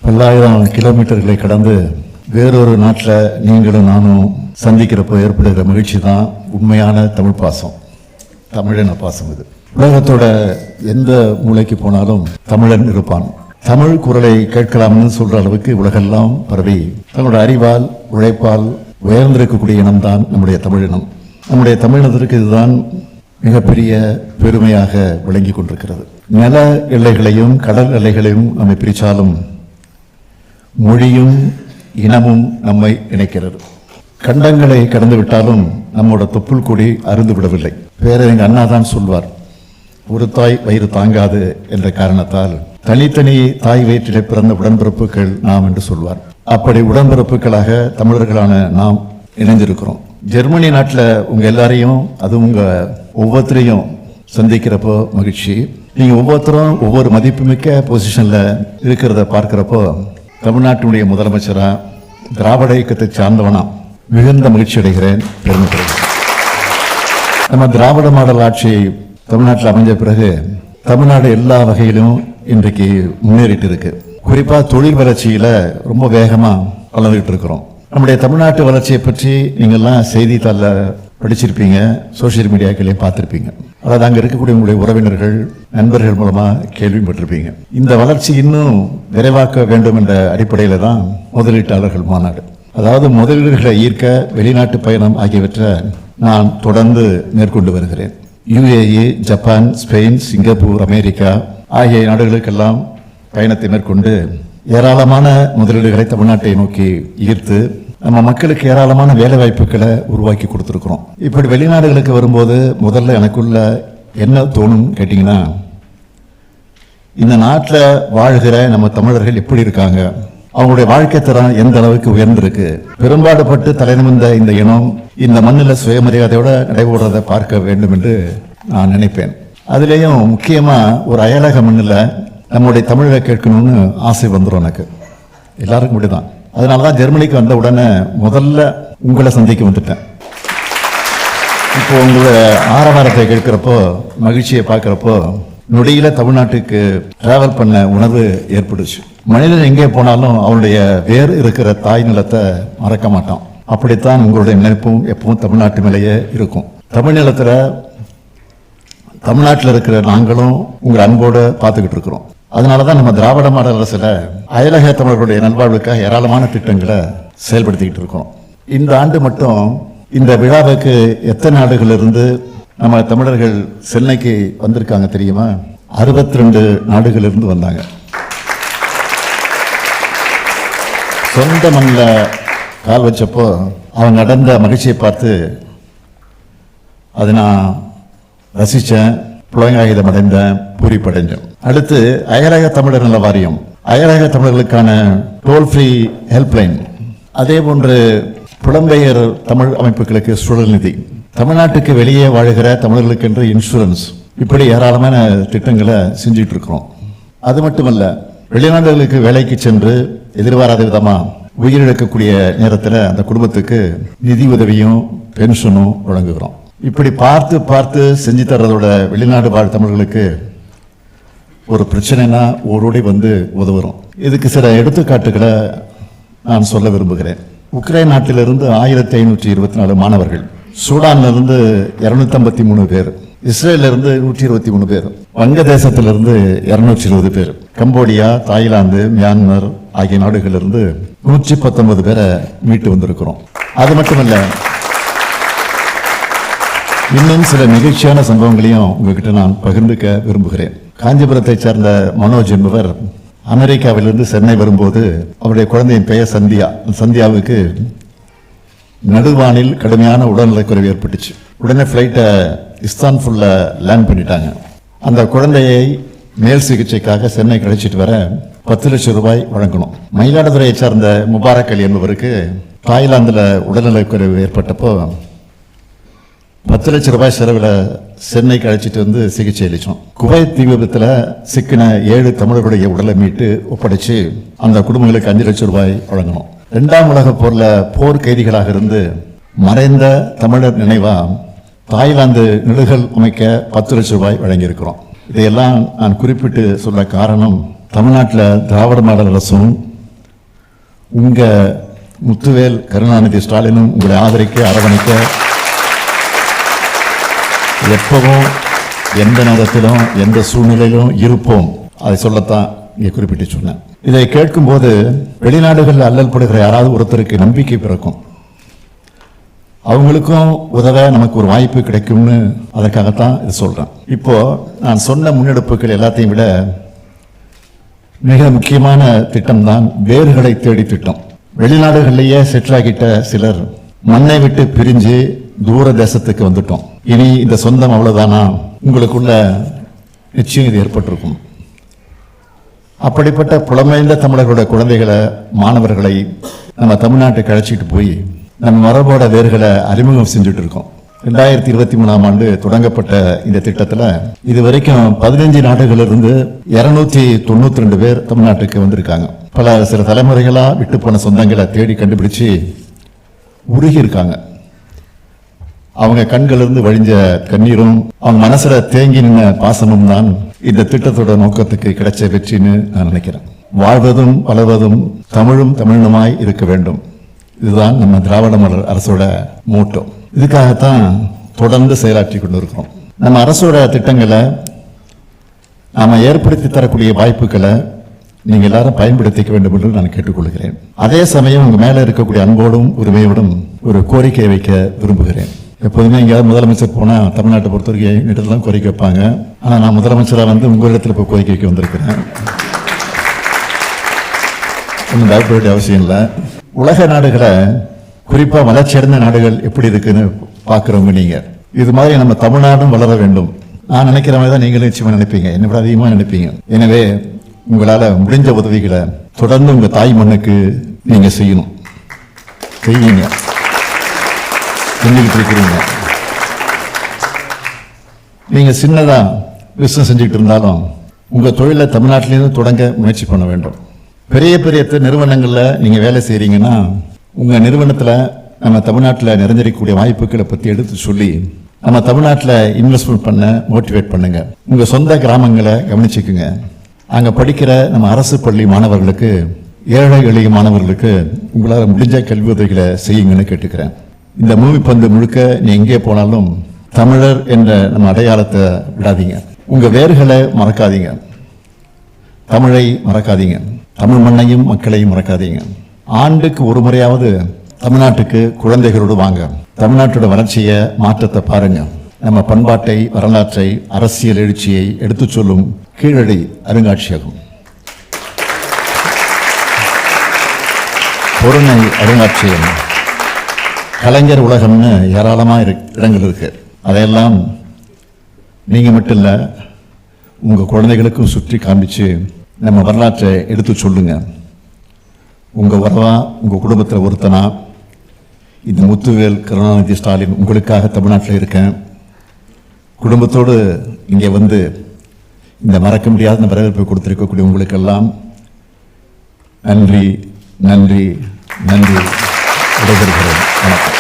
பல்லாயிரம் கிலோமீட்டர்களை கடந்து வேறொரு நாட்டில் நீங்களும் நானும் சந்திக்கிறப்போ ஏற்படுகிற மகிழ்ச்சி தான் உண்மையான தமிழ் பாசம், தமிழின பாசம். இது உலகத்தோட எந்த மூலைக்கு போனாலும் தமிழன் இருப்பான். தமிழ் குரலை கேட்கலாம்னு சொல்ற அளவுக்கு உலகெல்லாம் பரவி தங்களோட அறிவால் உழைப்பால் உயர்ந்திருக்கக்கூடிய இனம்தான் நம்முடைய தமிழினம். நம்முடைய தமிழினத்திற்கு இதுதான் மிகப்பெரிய பெருமையாக விளங்கி கொண்டிருக்கிறது. நில எல்லைகளையும் கடல் எல்லைகளையும் நம்மை பிரித்தாலும் மொழியும் இனமும் நம்மை இணைக்கிறது. கண்டங்களை கடந்து விட்டாலும் நம்மோட தொப்புள் கொடி அருந்து விடவில்லை. பேரறிஞர் அண்ணா தான் சொல்வார், ஒரு தாய் வயிறு தாங்காது என்ற காரணத்தால் தனித்தனி தாய் வயிற்றிலே பிறந்த உடன்பிறப்புகள் நாம் என்று சொல்வார். அப்படி உடன்பிறப்புகளாக தமிழர்களான நாம் இணைந்திருக்கிறோம். ஜெர்மனி நாட்டில் உங்க எல்லாரையும், அது உங்க ஒவ்வொருத்தரையும் சந்திக்கிறப்போ மகிழ்ச்சி. நீங்க ஒவ்வொருத்தரும் ஒவ்வொரு மதிப்புமிக்க பொசிஷன்ல இருக்கிறத பார்க்கிறப்போ தமிழ்நாட்டினுடைய முதலமைச்சரா திராவிட இயக்கத்தை சார்ந்தவனா மிகுந்த மகிழ்ச்சி அடைகிறேன், பெருமைப்படுகிறேன். நம்ம திராவிட மாடல் ஆட்சி தமிழ்நாட்டில் அமைஞ்ச பிறகு தமிழ்நாடு எல்லா வகையிலும் இன்றைக்கு முன்னேறிட்டு இருக்கு. குறிப்பா தொழில் வளர்ச்சியில ரொம்ப வேகமா வளர்ந்துட்டு இருக்கிறோம். நம்முடைய தமிழ்நாட்டு வளர்ச்சியை பற்றி நீங்கள்லாம் செய்தித்தாள படிச்சிருப்பீங்க, சோசியல் மீடியாக்களையும் பார்த்திருப்பீங்க. அதாவது அங்க இருக்கக்கூடிய உங்களுடைய உறவினர்கள் நண்பர்கள் மூலமா கேள்விப்பட்டிருப்பீங்க. இந்த வளர்ச்சி இன்னும் விரைவாக்க வேண்டும் என்ற அடிப்படையில தான் முதலீட்டாளர்கள் மாநாடு, அதாவது முதலீடுகளை ஈர்க்க வெளிநாட்டு பயணம் ஆகியவற்றை நான் தொடர்ந்து மேற்கொண்டு வருகிறேன். UAE, Japan, Spain, Singapore, America ஆகிய நாடுகளுக்கெல்லாம் பயணத்தை மேற்கொண்டு ஏராளமான முதலீடுகளை தமிழ்நாட்டை நோக்கி ஈர்த்து நம்ம மக்களுக்கு ஏராளமான வேலை வாய்ப்புகளை உருவாக்கி கொடுத்துருக்கிறோம். இப்படி வெளிநாடுகளுக்கு வரும்போது முதல்ல எனக்குள்ள என்ன தோணும் கேட்டீங்கன்னா, இந்த நாட்டில் வாழ்கிற நம்ம தமிழர்கள் எப்படி இருக்காங்க, அவங்களுடைய வாழ்க்கை தரம் எந்த அளவுக்கு உயர்ந்திருக்கு, பெரும்பாடுபட்டு தலைநிமிர்ந்த இந்த இனம் இந்த மண்ணில் சுயமரியாதையோட நடைபெறுவதை பார்க்க வேண்டும் என்று நான் நினைப்பேன். அதுலேயும் முக்கியமா ஒரு அயலக மண்ணில் நம்முடைய தமிழை கேட்கணும்னு ஆசை வந்துடும் எனக்கு. எல்லாருக்கும் இப்படிதான். அதனாலதான் ஜெர்மனிக்கு வந்த உடனே முதல்ல உங்களை சந்திக்க வந்துட்டேன். இப்போ உங்களுடைய ஆரவாரத்தை கேட்கிறப்போ, மகிழ்ச்சியை பார்க்கிறப்போ நொடியில தமிழ்நாட்டுக்கு டிராவல் பண்ண உணர்வு ஏற்படுச்சு. மனிதன் எங்கே போனாலும் அவனுடைய வேறு இருக்கிற தாய் நிலத்தை மறக்க மாட்டான். அப்படித்தான் உங்களுடைய நினைப்பும் எப்பவும் தமிழ்நாட்டு மேலேயே இருக்கும். தமிழ் நிலத்துல தமிழ்நாட்டில் இருக்கிற நாங்களும் உங்கள் அன்போடு பார்த்துக்கிட்டு இருக்கிறோம். அதனாலதான் நம்ம திராவிட மாடல் அரசுல அயலக தமிழர்களுடைய நல்வாழ்வுக்காக ஏராளமான திட்டங்களை செயல்படுத்திக்கிட்டு இருக்கோம். இந்த ஆண்டு மட்டும் இந்த விழாவுக்கு எத்தனை நாடுகளிலிருந்து நம்ம தமிழர்கள் சென்னைக்கு வந்திருக்காங்க தெரியுமா? 62 நாடுகளிலிருந்து வந்தாங்க. சொந்த மண்ணில் கால் வச்சப்போ அவங்க நடந்த மகிழ்ச்சியை பார்த்து அதை நான் ரசித்தேன், புலங்காகிதம் அடைந்தேன், பூரிப்படைஞ்சேன். அடுத்து அயலக தமிழர் நல வாரியம், அயலக தமிழர்களுக்கான டோல் ஃப்ரீ ஹெல்ப்லைன், அதே போன்று புலம்பெயர் தமிழ் அமைப்புகளுக்கு சுழல் நிதி, தமிழ்நாட்டுக்கு வெளியே வாழ்கிற தமிழர்களுக்கு என்று இன்சூரன்ஸ், இப்படி ஏராளமான திட்டங்களை செஞ்சுட்டு இருக்கிறோம். அது மட்டுமல்ல, வெளிநாடுகளுக்கு வேலைக்கு சென்று எதிர்பாராத விதமா உயிரிழக்கக்கூடிய நேரத்தில் அந்த குடும்பத்துக்கு நிதி உதவியும் பென்ஷனும் வழங்குகிறோம். இப்படி பார்த்து பார்த்து செஞ்சு தர்றதோட வெளிநாடு வாழ் தமிழர்களுக்கு ஒரு பிரச்சனைனா ஓடோடி வந்து உதவுறோம். இதுக்கு சில எடுத்துக்காட்டுகளை நான் சொல்ல விரும்புகிறேன். உக்ரைன் நாட்டிலிருந்து 1524 மாணவர்கள், சூடான்ல இருந்து 253 பேர், இஸ்ரேல இருந்து 123 பேர், வங்கதேசத்திலிருந்து 220 பேர், கம்போடியா, தாய்லாந்து, மியான்மர் ஆகிய நாடுகளிலிருந்து 119 பேரை மீட்டு வந்திருக்கிறோம். அது மட்டுமல்ல, இன்னும் சில நிகழ்ச்சியான சம்பவங்களையும் உங்ககிட்ட நான் பகிர்ந்துக்க விரும்புகிறேன். காஞ்சிபுரத்தை சேர்ந்த மனோஜ் என்பவர் அமெரிக்காவிலிருந்து சென்னை வரும்போது அவருடைய குழந்தையின் பெயர் சந்தியா. சந்தியாவுக்கு நடுவானில் கடுமையான உடல்நலக்குறைவு ஏற்பட்டுச்சு. உடனே ஃப்ளைட்டை இஸ்தான்புல்ல லேண்ட் பண்ணிட்டாங்க. அந்த குழந்தையை மேல் சிகிச்சைக்காக சென்னை கழிச்சிட்டு வர 10 லட்சம் ரூபாய் வழங்கணும். மயிலாடுதுறையை சார்ந்த முபாரக் அலி என்பவருக்கு தாய்லாந்துல உடல்நலக்குறைவு ஏற்பட்டப்போ 10 லட்சம் ரூபாய் செலவில் சென்னைக்கு அழைச்சிட்டு வந்து சிகிச்சை அளித்தோம். குவைத் தீ விபத்தில் சிக்கின 7 தமிழர்களுடைய உடலை மீட்டு ஒப்படைச்சு அந்த குடும்பங்களுக்கு 5 லட்சம் ரூபாய் வழங்கணும். 2ஆம் உலக போர்ல போர் கைதிகளாக இருந்து மறைந்த தமிழர் நினைவா தாய்லாந்து நிலுகல் அமைக்க 10 லட்சம் ரூபாய் வழங்கியிருக்கிறோம். இதையெல்லாம் நான் குறிப்பிட்டு சொல்ல காரணம், தமிழ்நாட்டில் திராவிட மாடல் அரசும் உங்க முத்துவேல் கருணாநிதி ஸ்டாலினும் உங்களை ஆதரிக்க அரவணைக்க எப்பவும் எந்த நேரத்திலும் எந்த சூழ்நிலையிலும் இருப்போம். அதை சொல்லத்தான் இங்கே குறிப்பிட்டு சொன்னேன். இதை கேட்கும்போது வெளிநாடுகளில் அல்லல் படுகிற யாராவது ஒருத்தருக்கு நம்பிக்கை பிறக்கும். அவங்களுக்கும் உதவ நமக்கு ஒரு வாய்ப்பு கிடைக்கும்னு அதற்காகத்தான் இது சொல்றேன். இப்போ நான் சொன்ன முன்னெடுப்புகள் எல்லாத்தையும் விட மிக முக்கியமான திட்டம் தான் வேர்களை தேடி திட்டம். வெளிநாடுகளிலேயே செட்டில் ஆகிட்ட சிலர் மண்ணை விட்டு பிரிஞ்சு தூர தேசத்துக்கு வந்துட்டோம். இனி இந்த சொந்தம் அவ்வளவுதானா? உங்களுக்குள்ள நிச்சயம் இது ஏற்பட்டிருக்கும். அப்படிப்பட்ட புலமைந்த தமிழர்களுடைய குழந்தைகளை, மாணவர்களை நம்ம தமிழ்நாட்டுக்கு அழைச்சிட்டு போய் நம்ம மரபோட வேர்களை அறிமுகம் செஞ்சுட்டு இருக்கோம். 2023ஆம் ஆண்டு தொடங்கப்பட்ட இந்த திட்டத்தில் இதுவரைக்கும் 15 நாடுகளிலிருந்து 292 பேர் தமிழ்நாட்டுக்கு வந்திருக்காங்க. சில தலைமுறைகளா விட்டு போன சொந்தங்களை தேடி கண்டுபிடிச்சு உருகி இருக்காங்க. அவங்க கண்களிலிருந்து வழிஞ்ச கண்ணீரும் அவங்க மனசுல தேங்கி நின்ன பாசமும் தான் இந்த திட்டத்தோட நோக்கத்துக்கு கிடைச்ச வெற்றின்னு நான் நினைக்கிறேன். வாழ்வதும் வளர்வதும் தமிழும் தமிழனுமாய் இருக்க வேண்டும். இதுதான் நம்ம திராவிட மாடல் அரசோட மோட்டோ. இதுக்காகத்தான் தொடர்ந்து செயலாற்றி கொண்டு இருக்கிறோம். நம்ம அரசோட திட்டங்களை நாம ஏற்படுத்தி தரக்கூடிய வாய்ப்புகளை நீங்க எல்லாரும் பயன்படுத்திக்க வேண்டும் என்று நான் கேட்டுக்கொள்கிறேன். அதே சமயம் உங்க மேல இருக்கக்கூடிய அன்போடும் உரிமையோடும் ஒரு கோரிக்கை வைக்க விரும்புகிறேன். எப்போதுமே எங்கேயாவது முதலமைச்சர் போனா தமிழ்நாட்டை பொறுத்த வரைக்கும் இடத்துலாம் கோரிக்கை வைப்பாங்க. ஆனா நான் முதலமைச்சராக வந்து உங்க இடத்துல இப்போ கோரிக்கை வைக்க வந்திருக்கிறேன். ஒன்றும் பயப்பட வேண்டிய அவசியம் இல்லை. உலக நாடுகளை, குறிப்பா வளர்ச்சியடைந்த நாடுகள் எப்படி இருக்குன்னு பாக்குறவங்க நீங்க. இது மாதிரி நம்ம தமிழ்நாடும் வளர வேண்டும். நான் நினைக்கிற மாதிரி தான் நீங்களும் நிச்சயமா நினைப்பீங்க, என்ன விட அதிகமா நினைப்பீங்க. எனவே உங்களால முடிஞ்ச உதவிகளை தொடர்ந்து உங்க தாய் மண்ணுக்கு நீங்க செய்யணும். செய்வீங்க, செஞ்சுக்கிட்டு இருக்கிறீங்க. நீங்க சின்னதா பிசினஸ் செஞ்சுக்கிட்டு இருந்தாலும் உங்க தொழிலை தமிழ்நாட்டிலிருந்து தொடங்க முயற்சி பண்ண வேண்டும். பெரிய பெரிய நிறுவனங்கள்ல நீங்க வேலை செய்யறீங்கன்னா உங்க நிறுவனத்துல நம்ம தமிழ்நாட்டில் நிறைஞ்சிருக்கக்கூடிய வாய்ப்புகளை பத்தி எடுத்து சொல்லி நம்ம தமிழ்நாட்டில் இன்வெஸ்ட்மெண்ட் பண்ண மோட்டிவேட் பண்ணுங்க. உங்க சொந்த கிராமங்களை கவனிச்சுக்குங்க. அங்க படிக்கிற நம்ம அரசு பள்ளி மாணவர்களுக்கு, ஏழை எளிய மாணவர்களுக்கு உங்களால் முடிஞ்ச கல்வி உதவிகளை செய்யுங்கன்னு கேட்டுக்கிறேன். இந்த மூவி பந்து முழுக்க நீ எங்கே போனாலும் தமிழர் என்ற நம்ம அடையாளத்தை விடாதீங்க. உங்க வேர்களை மறக்காதீங்க, தமிழை மறக்காதீங்க, தமிழ் மண்ணையும் மக்களையும் மறக்காதீங்க. ஆண்டுக்கு ஒரு முறையாவது தமிழ்நாட்டுக்கு குழந்தைகளோடு வாங்க. தமிழ்நாட்டோட வளர்ச்சியை, மாற்றத்தை பாருங்க. நம்ம பண்பாட்டை, வரலாற்றை, அரசியல் எழுச்சியை எடுத்து சொல்லும் கீழடி அருங்காட்சியகம், பொருணை அருங்காட்சியகம், கலைஞர் உலகம்னு ஏராளமாக இடங்கள் இருக்கு. அதையெல்லாம் நீங்க மட்டும் இல்ல, உங்க குழந்தைகளுக்கும் சுற்றி காண்பிச்சு நம்ம வரலாற்றை எடுத்து சொல்லுங்க. உங்க வரவா, உங்க குடும்பத்தில் ஒருத்தனா இந்த முத்துவேல் கருணாநிதி ஸ்டாலின் உங்களுக்காக தமிழ்நாட்டில் இருக்கேன். குடும்பத்தோடு இங்கே வந்து இந்த மறக்க முடியாத வரவேற்பை கொடுத்திருக்கக்கூடிய உங்களுக்கெல்லாம் நன்றி, நன்றி, நன்றி. விடைபெறுகிறேன். வணக்கம்.